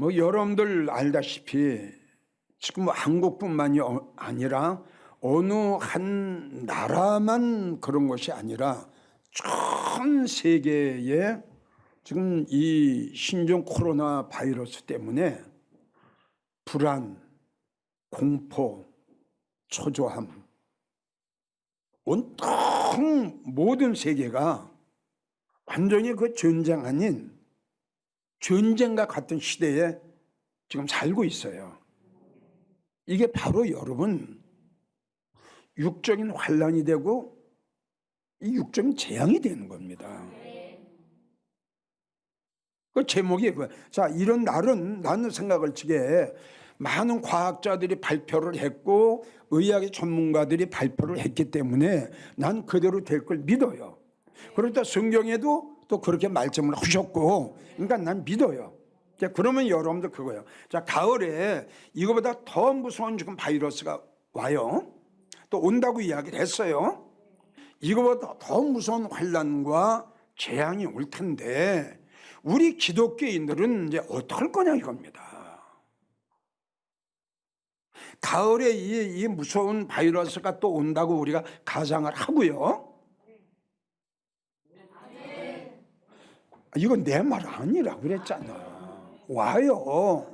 뭐 여러분들 알다시피 지금 뭐 한국뿐만이 아니라 어느 한 나라만 그런 것이 아니라 전 세계에 지금 이 신종 코로나 바이러스 때문에 불안, 공포, 초조함, 온통 모든 세계가 완전히 그 전쟁 아닌 전쟁과 같은 시대에 지금 살고 있어요. 이게 바로 여러분 육적인 환란이 되고 이 육적인 재앙이 되는 겁니다. 그 제목이 그거야. 자, 이런 날은 나는 생각을 지게 많은 과학자들이 발표를 했고 의학의 전문가들이 발표를 했기 때문에 난 그대로 될 걸 믿어요. 그러다 성경에도 또 그렇게 말씀을 하셨고, 그러니까 난 믿어요. 그러면 여러분들 그거예요. 자, 가을에 이거보다 더 무서운 지금 바이러스가 와요. 또 온다고 이야기를 했어요. 이거보다 더 무서운 환란과 재앙이 올 텐데 우리 기독교인들은 이제 어떡할 거냐 이겁니다. 가을에 이 무서운 바이러스가 또 온다고 우리가 가상을 하고요. 이건 내 말 아니라고 그랬잖아. 와요.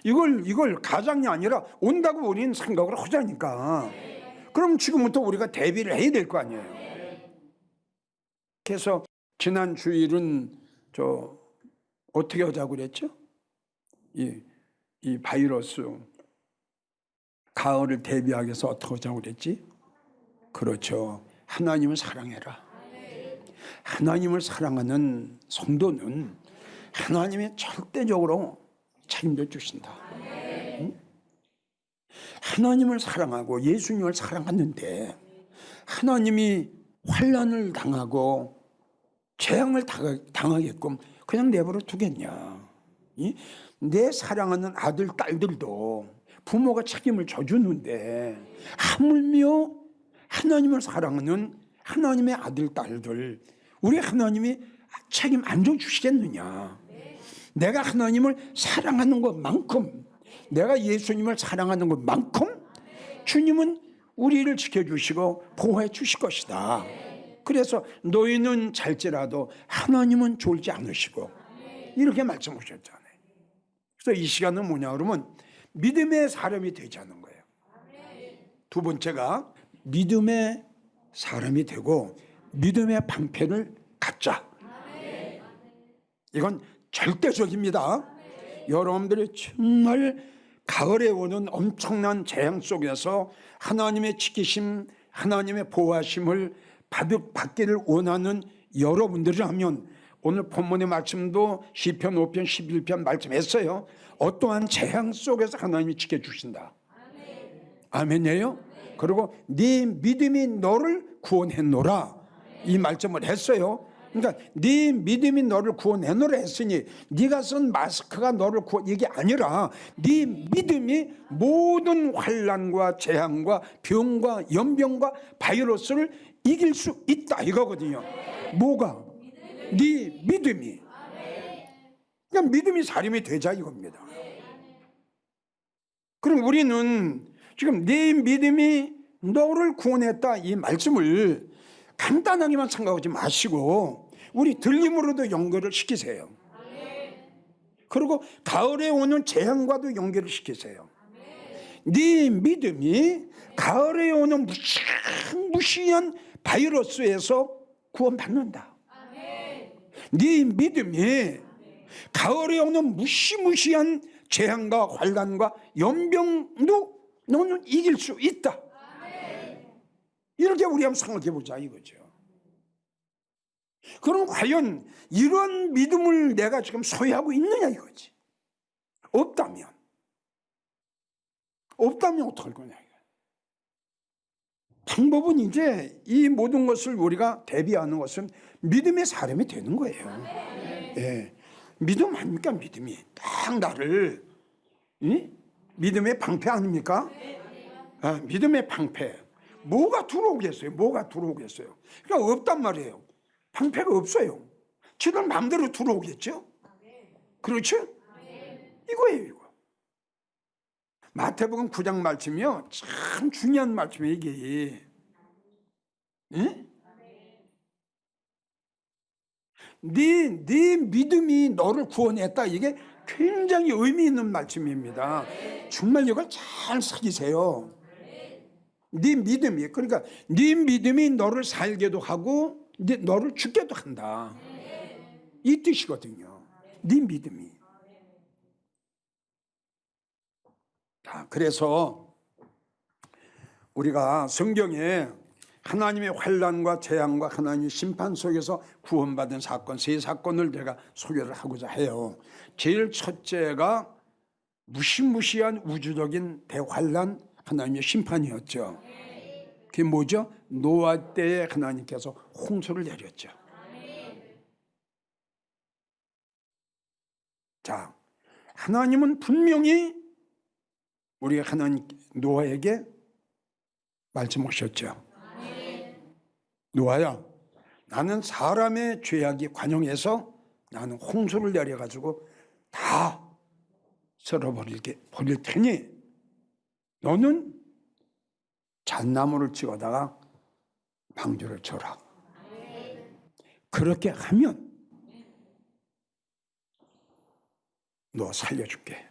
이걸 가장이 아니라 온다고 우리는 생각을 하자니까. 그럼 지금부터 우리가 대비를 해야 될 거 아니에요. 그래서 지난 주일은 어떻게 하자고 그랬죠? 이 바이러스 가을을 대비하기 위해서 어떻게 하자고 그랬지? 그렇죠. 하나님을 사랑해라. 하나님을 사랑하는 성도는 하나님이 절대적으로 책임져 주신다. 응? 하나님을 사랑하고 예수님을 사랑하는데 하나님이 환난을 당하고 재앙을 당하게끔 그냥 내버려 두겠냐? 내 사랑하는 아들, 딸들도 부모가 책임을 져주는데 하물며 하나님을 사랑하는 하나님의 아들, 딸들 우리 하나님이 책임 안 져주시겠느냐? 내가 하나님을 사랑하는 것만큼 내가 예수님을 사랑하는 것만큼 주님은 우리를 지켜주시고 보호해 주실 것이다. 그래서 너희는 잘지라도 하나님은 졸지 않으시고 이렇게 말씀하셨잖아요. 그래서 이 시간은 뭐냐 그러면 믿음의 사람이 되자는 거예요. 두 번째가 믿음의 사람이 되고 믿음의 방패를 갖자. 이건 절대적입니다. 여러분들이 정말 가을에 오는 엄청난 재앙 속에서 하나님의 지키심, 하나님의 보호하심을 받기를 원하는 여러분들이라면 오늘 본문의 말씀도 시편 5편 11편 말씀했어요. 어떠한 재앙 속에서 하나님이 지켜주신다. 아멘이에요. 그리고 네 믿음이 너를 구원했노라 이 말씀을 했어요. 그러니까 네 믿음이 너를 구원해노라 했으니 네가 쓴 마스크가 너를 이게 아니라 네 믿음이 모든 환난과 재앙과 병과 연병과 바이러스를 이길 수 있다 이거거든요. 뭐가? 네 믿음이. 그러니까 믿음이 사람이 되자 이겁니다. 그럼 우리는 지금 네 믿음이 너를 구원했다 이 말씀을 간단하게만 생각하지 마시고 우리 들림으로도 연결을 시키세요. 그리고 가을에 오는 재앙과도 연결을 시키세요. 네 믿음이 가을에 오는 무시한 바이러스에서 구원받는다. 네 믿음이 가을에 오는 무시무시한 재앙과 환난과 연병도 너는 이길 수 있다. 이렇게 우리 한번 생각해보자 이거죠. 그럼 과연 이런 믿음을 내가 지금 소유하고 있느냐 이거지. 없다면 어떡할 거냐 이거. 방법은 이제 이 모든 것을 우리가 대비하는 것은 믿음의 사람이 되는 거예요. 예. 믿음 아닙니까? 믿음이 딱 나를 믿음의 방패 아닙니까? 믿음의 방패. 뭐가 들어오겠어요? 그러니까 없단 말이에요. 방패가 없어요. 지들 마음대로 들어오겠죠? 그렇죠? 이거예요, 이거. 마태복음 9장 말씀이요, 참 중요한 말씀이에요, 이게. 응? 네 믿음이 너를 구원했다. 이게 굉장히 의미 있는 말씀입니다. 정말 이걸 잘 새기세요. 네 믿음이, 그러니까 네 믿음이 너를 살게도 하고 너를 죽게도 한다. 이 뜻이거든요. 네 믿음이. 자, 그래서 우리가 성경에 하나님의 환난과 재앙과 하나님의 심판 속에서 구원받은 사건, 세 사건을 제가 소개를 하고자 해요. 제일 첫째가 무시무시한 우주적인 대환난, 하나님의 심판이었죠. 그게 뭐죠? 노아 때에 하나님께서 홍수를 내렸죠. 자, 하나님은 분명히 우리 하나님 노아에게 말씀하셨죠. 노아야, 나는 사람의 죄악이 관영해서 나는 홍수를 내려가지고 다 썰어버릴 테니 너는 잣나무를 찍어다가 방주를 쳐라. 그렇게 하면 너 살려줄게.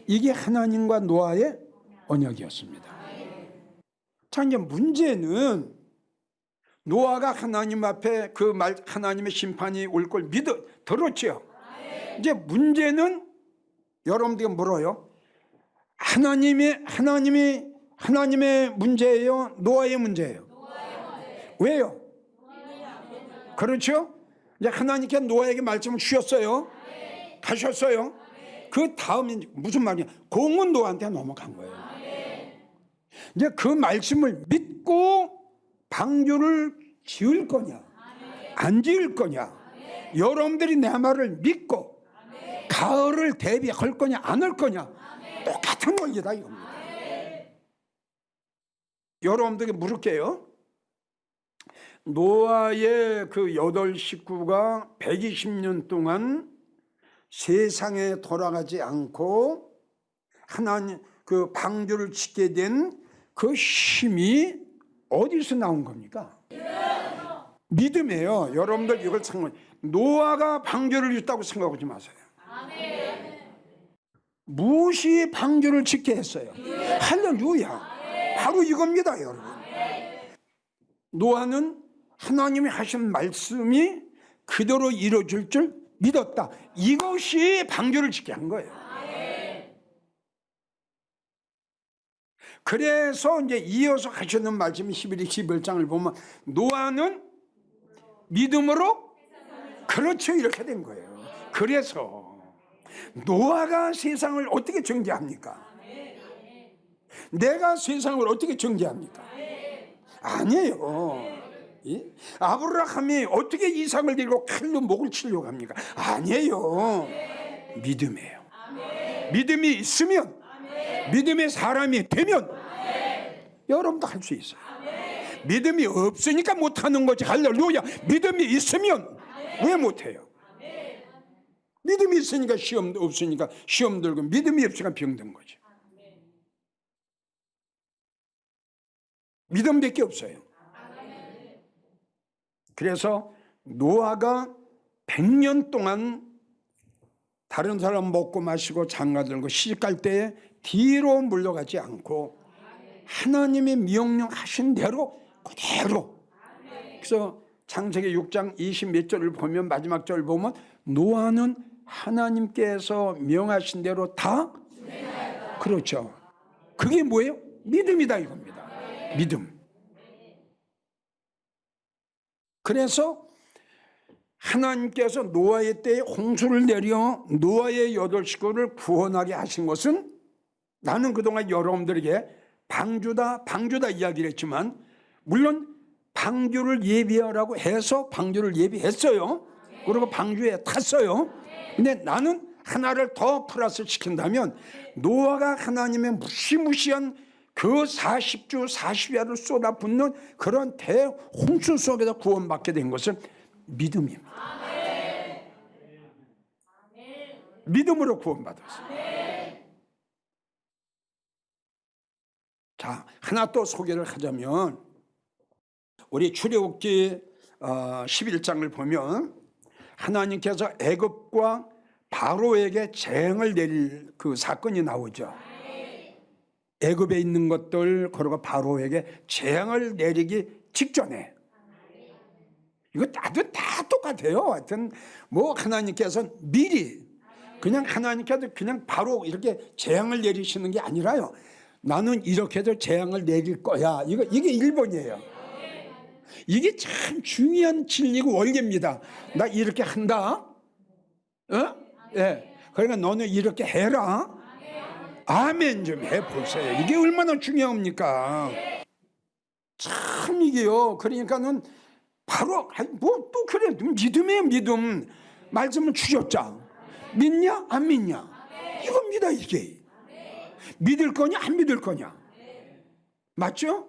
이게 하나님과 노아의 언약이었습니다. 자, 이제 문제는 노아가 하나님 앞에 그 말, 하나님의 심판이 올 걸 들었죠. 이제 문제는 여러분들이 물어요. 하나님의 문제예요? 노아의 문제예요? 왜요? 그렇죠? 이제 하나님께 노아에게 말씀을 주셨어요. 하셨어요. 그 다음에 무슨 말이야? 공은 노아한테 넘어간 거예요. 이제 그 말씀을 믿고 방주를 지을 거냐, 안 지을 거냐, 여러분들이 내 말을 믿고 가을을 대비할 거냐, 안 할 거냐, 똑같은 원리다 이겁니다. 여러분들에게 물을게요. 노아의 그 8 식구가 120년 동안 세상에 돌아가지 않고 하나님 그 방주를 짓게 된 그 힘이 어디서 나온 겁니까? 믿음이에요. 여러분들 이걸 노아가 방주를 짓다고 생각하지 마세요. 무엇이 방주를 짓게 했어요? 할렐루야. 바로 이겁니다, 여러분. 노아는 하나님이 하신 말씀이 그대로 이루어질 줄 믿었다. 이것이 방주를 짓게 한 거예요. 그래서 이제 이어서 하시는 말씀이 11장을 보면 노아는 믿음으로, 그렇죠, 이렇게 된 거예요. 그래서 노아가 세상을 어떻게 정죄합니까? 내가 세상을 어떻게 정죄합니까? 아니에요. 아브라함이 어떻게 이삭을 데리고 칼로 목을 치려고 합니까? 아니에요. 믿음이에요. 믿음이 있으면, 믿음의 사람이 되면 여러분도 할 수 있어요. 믿음이 없으니까 못하는 거지. 할렐루야. 믿음이 있으면 왜 못해요? 믿음이 있으니까 시험도 없으니까 시험 들고, 믿음이 없으니까 병든 거지. 믿음밖에 없어요. 그래서 노아가 100년 동안 다른 사람 먹고 마시고 장가들고 시집갈 때에 뒤로 물러가지 않고 하나님의 명령하신 대로 그대로. 그래서 창세기 6장 20 몇 절을 보면, 마지막 절을 보면 노아는 하나님께서 명하신 대로 다, 그렇죠. 그게 뭐예요? 믿음이다 이겁니다. 믿음. 그래서 하나님께서 노아의 때에 홍수를 내려 노아의 8 식구를 구원하게 하신 것은, 나는 그동안 여러분들에게 방주다 이야기를 했지만, 물론 방주를 예비하라고 해서 방주를 예비했어요. 그리고 방주에 탔어요. 근데 나는 하나를 더 플러스 시킨다면, 노아가 하나님의 무시무시한 그 40주 40야를 쏟아붓는 그런 대홍수 속에서 구원받게 된 것은 믿음입니다. 믿음으로 구원받았어요. 자, 하나 또 소개를 하자면 우리 출애굽기 11장을 보면 하나님께서 애굽과 바로에게 재앙을 내릴 그 사건이 나오죠. 애굽에 있는 것들 그리고 바로에게 재앙을 내리기 직전에 이거 나도 다 똑같아요. 하여튼 뭐 하나님께서 미리 그냥 하나님께서 그냥 바로 이렇게 재앙을 내리시는 게 아니라요. 나는 이렇게 해서 재앙을 내릴 거야. 이게 1번이에요. 이게 참 중요한 진리고 원리입니다. 나 이렇게 한다. 예. 그러니까 너는 이렇게 해라. 아멘 좀 해보세요. 이게 얼마나 중요합니까? 참 이게요. 그러니까는 바로 뭐 또 그래 믿음이에요. 믿음. 말씀은 주셨자. 믿냐 안 믿냐 이겁니다. 이게 믿을 거냐 안 믿을 거냐. 맞죠?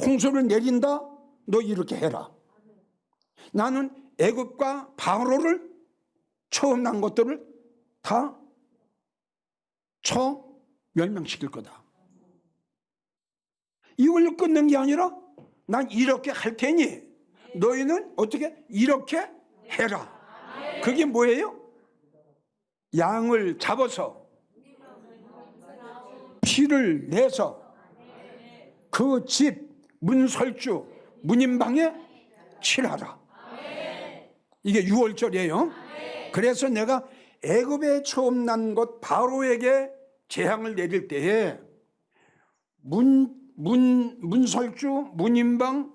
홍수를 내린다. 너 이렇게 해라. 나는 애굽과 바로를 처음 난 것들을 다 멸망시킬 거다. 이걸로 끝낸 게 아니라 난 이렇게 할 테니 너희는 어떻게 이렇게 해라. 그게 뭐예요? 양을 잡아서 피를 내서 그 집 문설주 문인방에 칠하라. 이게 6월절이에요. 그래서 내가 애굽에 처음 난 것 바로에게 재앙을 내릴 때에 문설주 문인방에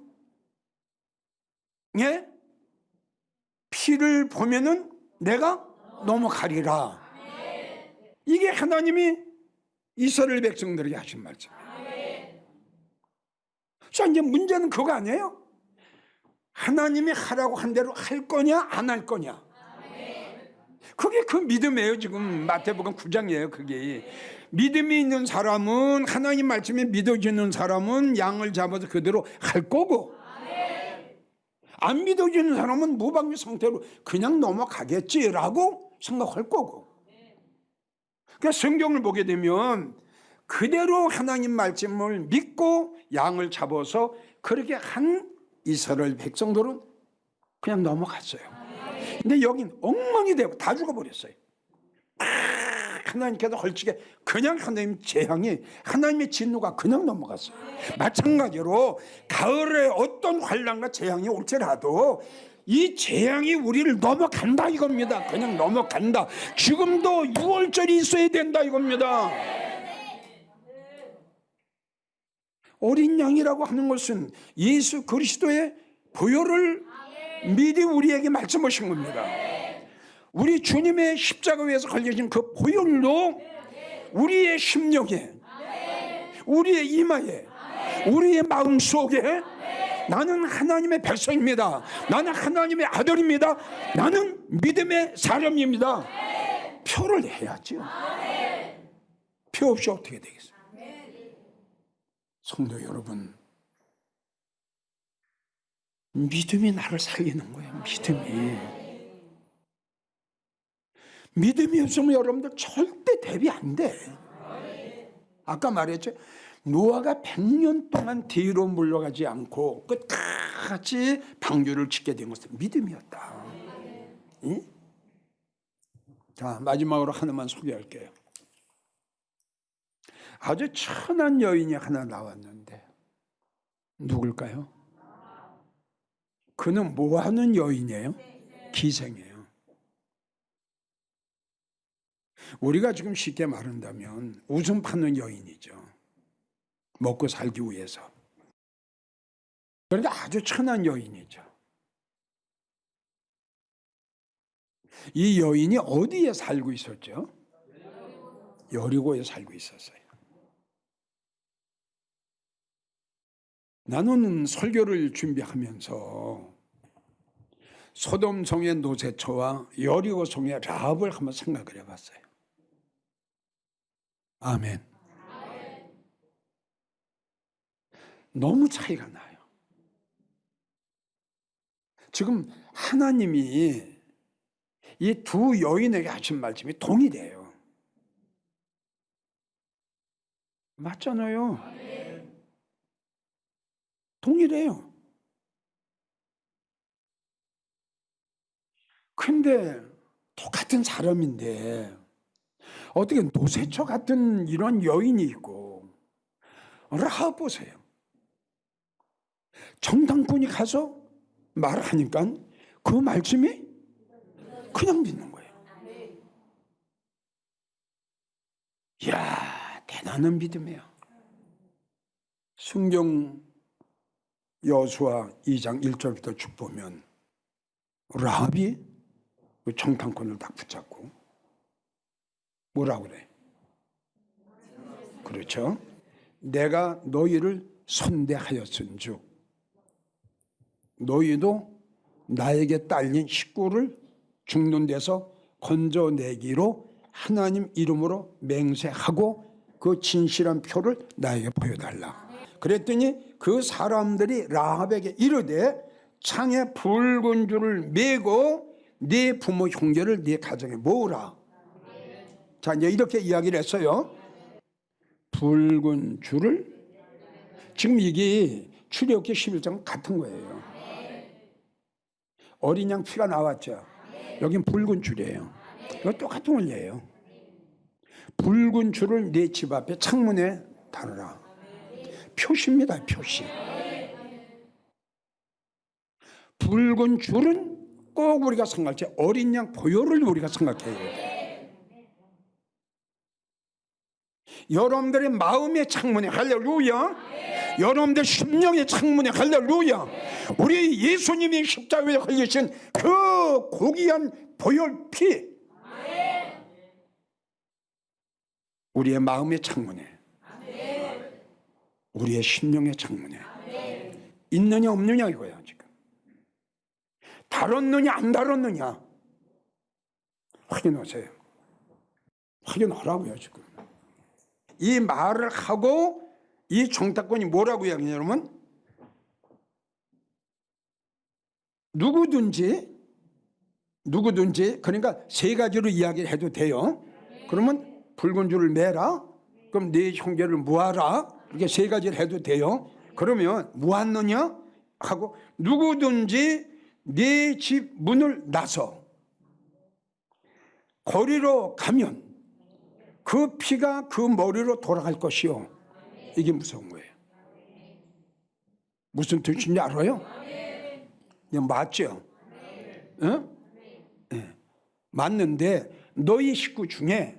피를 보면은 내가 넘어가리라. 이게 하나님이 이스라엘 백성들에게 하신 말씀. 자, 이제 문제는 그거 아니에요? 하나님이 하라고 한 대로 할 거냐 안 할 거냐. 그게 그 믿음이에요. 지금 마태복음 9장이에요. 그게 믿음이 있는 사람은 하나님 말씀에 믿어지는 사람은 양을 잡아서 그대로 할 거고, 안 믿어지는 사람은 무방비 상태로 그냥 넘어가겠지라고 생각할 거고. 그러니까 성경을 보게 되면 그대로 하나님 말씀을 믿고 양을 잡아서 그렇게 한 이스라엘 백성들은 그냥 넘어갔어요. 근데 여긴 엉망이 되고 다 죽어버렸어요. 하나님께서 헐치게 그냥 하나님 재앙이 하나님의 진노가 그냥 넘어갔어요. 마찬가지로 가을에 어떤 환난과 재앙이 올지라도 이 재앙이 우리를 넘어간다 이겁니다. 그냥 넘어간다. 지금도 6월절이 있어야 된다 이겁니다. 어린 양이라고 하는 것은 예수 그리스도의 보혈을 미리 우리에게 말씀하신 겁니다. 우리 주님의 십자가 위에서 걸려진 그 보혈로 우리의 심령에, 우리의 이마에, 우리의 마음속에 나는 하나님의 백성입니다. 나는 하나님의 아들입니다. 나는 믿음의 사람입니다. 표를 해야죠. 표 없이 어떻게 되겠어요? 성도 여러분, 믿음이 나를 살리는 거예요. 믿음이 없으면 여러분들 절대 대비 안 돼. 아까 말했죠. 노아가 100년 동안 뒤로 물러가지 않고 끝까지 방주를 짓게 된 것은 믿음이었다. 응? 자, 마지막으로 하나만 소개할게요. 아주 천한 여인이 하나 나왔는데 누굴까요? 그는 뭐하는 여인이에요? 기생이에요. 우리가 지금 쉽게 말한다면 웃음 파는 여인이죠. 먹고 살기 위해서. 그러니까 아주 천한 여인이죠. 이 여인이 어디에 살고 있었죠? 여리고에 살고 있었어요. 나는 설교를 준비하면서 소돔 성의 노새처와 여리고 성의 라합을 한번 생각을 해봤어요. 아멘. 너무 차이가 나요. 지금 하나님이 이 두 여인에게 하신 말씀이 동일해요. 맞잖아요. 동일해요. 근데 똑같은 사람인데 어떻게 노새처 같은 이런 여인이 있고, 라합 보세요. 정탐꾼이 가서 말하니까 그 말씀이 그냥 믿는 거예요. 이야, 대단한 믿음이에요. 성경 여호수아 2장 1절부터 쭉 보면 라합이 그 정탐꾼을 딱 붙잡고 뭐라고 그래? 그렇죠. 내가 너희를 선대하였은즉 너희도 나에게 딸린 식구를 죽는 데서 건져내기로 하나님 이름으로 맹세하고 그 진실한 표를 나에게 보여달라. 그랬더니 그 사람들이 라합에게 이르되 창에 붉은 줄을 메고 네 부모 형제를 네 가정에 모으라. 자, 이제 이렇게 이야기를 했어요. 붉은 줄을, 지금 이게 출애굽기 11장 같은 거예요. 어린 양 피가 나왔죠. 여긴 붉은 줄이에요. 이거 똑같은 원리예요. 붉은 줄을 네 집 앞에 창문에 달아라. 표시입니다, 표시. 붉은 줄은 꼭 우리가 생각할 때 어린 양 보혈을 우리가 생각해야 돼요. 여러분들의 마음의 창문에 할렐루야. 여러분들 심령의 창문에 할렐루야. 우리 예수님이 십자가에 걸리신 그 고귀한 보혈 피, 우리의 마음의 창문에, 우리의 심령의 창문에 있느냐 없느냐 이거야. 지금 다뤘느냐 안 다뤘느냐 확인하세요. 확인하라고요. 지금 이 말을 하고 이 정탐꾼이 뭐라고 이야기하냐면, 누구든지 그러니까 세 가지로 이야기를 해도 돼요. 그러면 붉은 줄을 매라, 그럼 네 형제를 모아라, 이렇게 세 가지를 해도 돼요. 그러면 모았느냐 하고, 누구든지 네 집 문을 나서 거리로 가면 그 피가 그 머리로 돌아갈 것이요. 이게 무서운 거예요. 무슨 뜻인지 알아요? 맞죠? 응? 네. 맞는데 너희 식구 중에,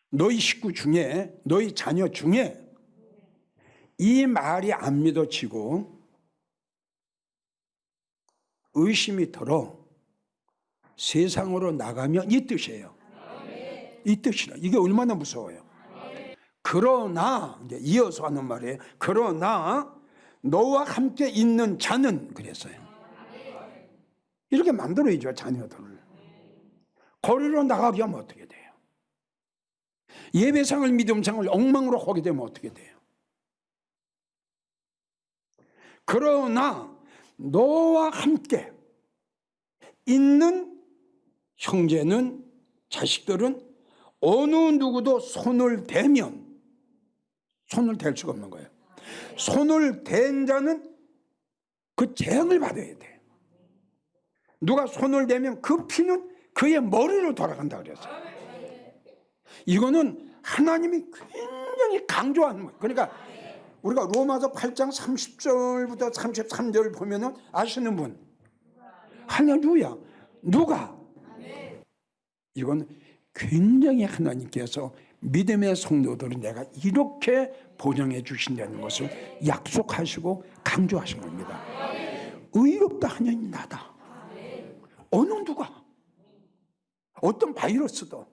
너희 자녀 중에 이 말이 안 믿어지고 의심이 들어 세상으로 나가면 이 뜻이에요. 이 뜻이라. 이게 얼마나 무서워요. 그러나 이제 이어서 하는 말이에요. 그러나 너와 함께 있는 자는, 그랬어요. 이렇게 만들어야죠. 자녀들을. 거리로 나가게 하면 어떻게 돼요? 예배상을, 믿음상을 엉망으로 하게 되면 어떻게 돼요? 그러나 너와 함께 있는 형제는, 자식들은 어느 누구도 손을 대면, 손을 댈 수가 없는 거예요. 손을 댄 자는 그 재앙을 받아야 돼. 누가 손을 대면 그 피는 그의 머리로 돌아간다 그랬어요. 이거는 하나님이 굉장히 강조하는 거예요. 그러니까 우리가 로마서 8장 30절부터 33절을 보면은 아시는 분? 할렐루야. 누가? 이건 굉장히 하나님께서 믿음의 성도들은 내가 이렇게 보장해 주신다는 것을 약속하시고 강조하신 겁니다. 의롭다 하나님 나다. 어느 누가, 어떤 바이러스도,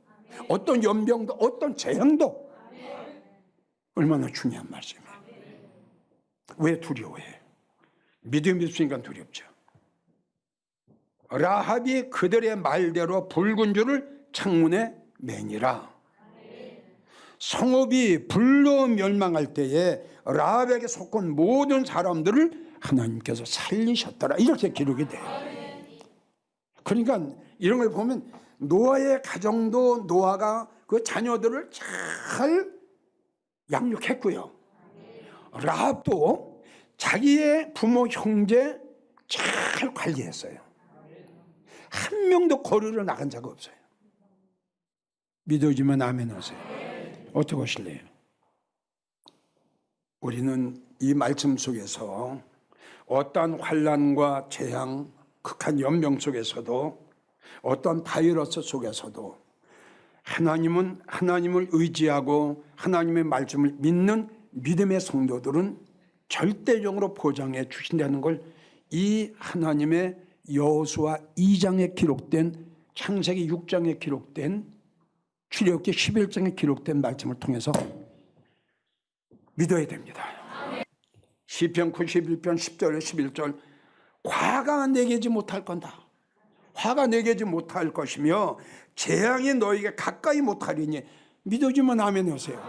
어떤 연병도, 어떤 재앙도 얼마나 중요한 말씀이에요. 왜 두려워해? 믿음이 있으니까 두렵죠. 라합이 그들의 말대로 붉은 줄을 창문에 매니라. 성읍이 불로 멸망할 때에 라합에게 속한 모든 사람들을 하나님께서 살리셨더라. 이렇게 기록이 돼요. 그러니까 이런 걸 보면 노아의 가정도 노아가 그 자녀들을 잘 양육했고요. 라합도 자기의 부모 형제 잘 관리했어요. 한 명도 거리로 나간 적 없어요. 믿어지면 아멘 하세요. 어떻게 하실래요? 우리는 이 말씀 속에서 어떠한 환난과 재앙, 극한 연병 속에서도 어떠한 바이러스 속에서도 하나님을 의지하고 하나님의 말씀을 믿는 믿음의 성도들은 절대적으로 보장해 주신다는 걸 이 하나님의 여호수아 2장에 기록된 창세기 6장에 기록된 출애굽기 11장에 기록된 말씀을 통해서 믿어야 됩니다. 시편 91편 10절에 11절 화가 내게지 못할 건다. 화가 내게지 못할 것이며 재앙이 너에게 가까이 못하리니 믿어지면 아멘 하세요.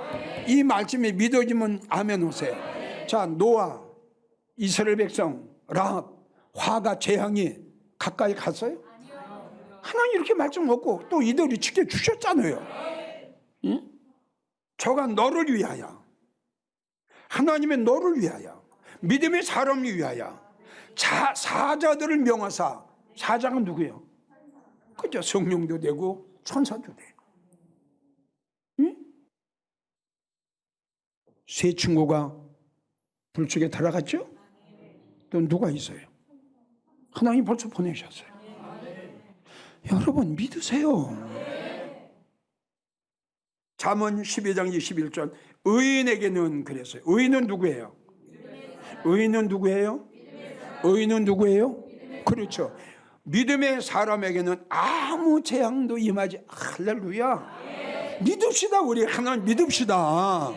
이 말씀이 믿어지면 아멘 하세요. 자, 노아, 이스라엘 백성, 라합, 화가 재앙이 가까이 갔어요? 하나님 이렇게 말씀하고 또 이들이 지켜주셨잖아요. 응? 저가 너를 위하여, 하나님의 너를 위하여, 믿음의 사람을 위하여 사자들을 명하사, 사자가 누구예요? 그죠? 성령도 되고 천사도 돼요. 응? 세 친구가 불 속에 들어갔죠? 또 누가 있어요? 하나님 벌써 보내셨어요. 여러분 믿으세요. 잠언 12장 21절 의인에게는 그랬어요. 의인은 누구예요? 의인은 누구예요? 의인은 누구예요? 그렇죠. 믿음의 사람에게는 아무 재앙도 임하지. 할렐루야. 믿읍시다. 우리 하나님 믿읍시다.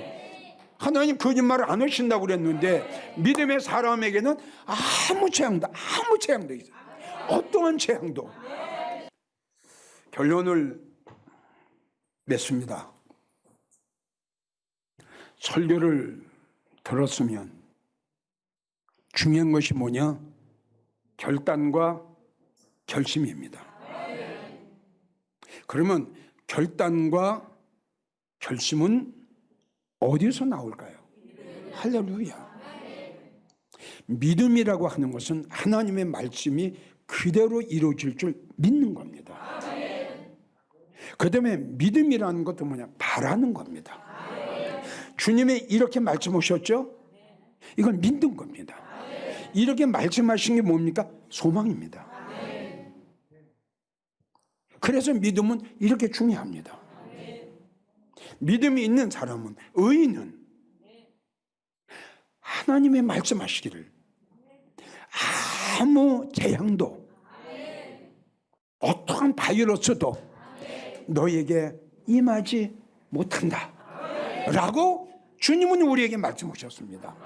하나님 거짓말을 안 하신다고 그랬는데 믿음의 사람에게는 아무 재앙도 있어요. 어떠한 재앙도. 결론을 맺습니다. 설교를 들었으면 중요한 것이 뭐냐? 결단과 결심입니다. 그러면 결단과 결심은 어디서 나올까요? 할렐루야. 믿음이라고 하는 것은 하나님의 말씀이 그대로 이루어질 줄 믿는 겁니다. 그 다음에 믿음이라는 것도 뭐냐? 바라는 겁니다. 주님이 이렇게 말씀하셨죠? 이건 믿는 겁니다. 이렇게 말씀하신 게 뭡니까? 소망입니다. 그래서 믿음은 이렇게 중요합니다. 믿음이 있는 사람은, 의인은 하나님의 말씀하시기를 아무 재앙도 어떠한 바이러스도 너에게 임하지 못한다 라고 주님은 우리에게 말씀하셨습니다.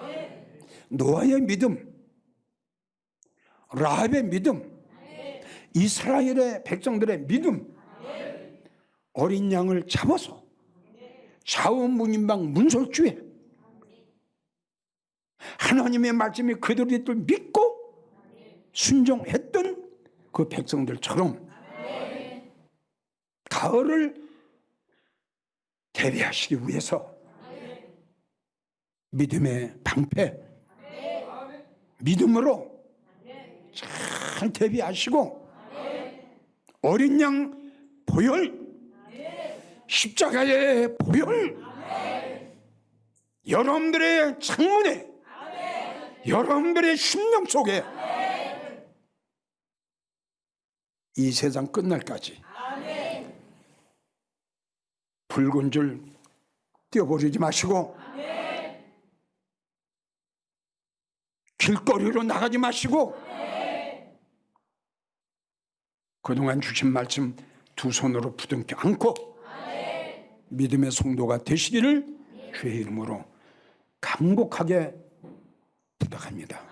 노아의 믿음, 라합의 믿음, 이스라엘의 백성들의 믿음, 어린 양을 잡아서 자원문인방 문설주에 하나님의 말씀이 그들이 또 믿고 순종했던 그 백성들처럼 가을을 대비하시기 위해서 믿음의 방패, 믿음으로 잘 대비하시고 어린 양 보혈, 십자가의 보혈, 여러분들의 창문에, 여러분들의 심령 속에 이 세상 끝날까지 붉은 줄 띄워버리지 마시고 길거리로 나가지 마시고 그동안 주신 말씀 두 손으로 부둥켜 안고 믿음의 성도가 되시기를 주의 이름으로 간곡하게 부탁합니다.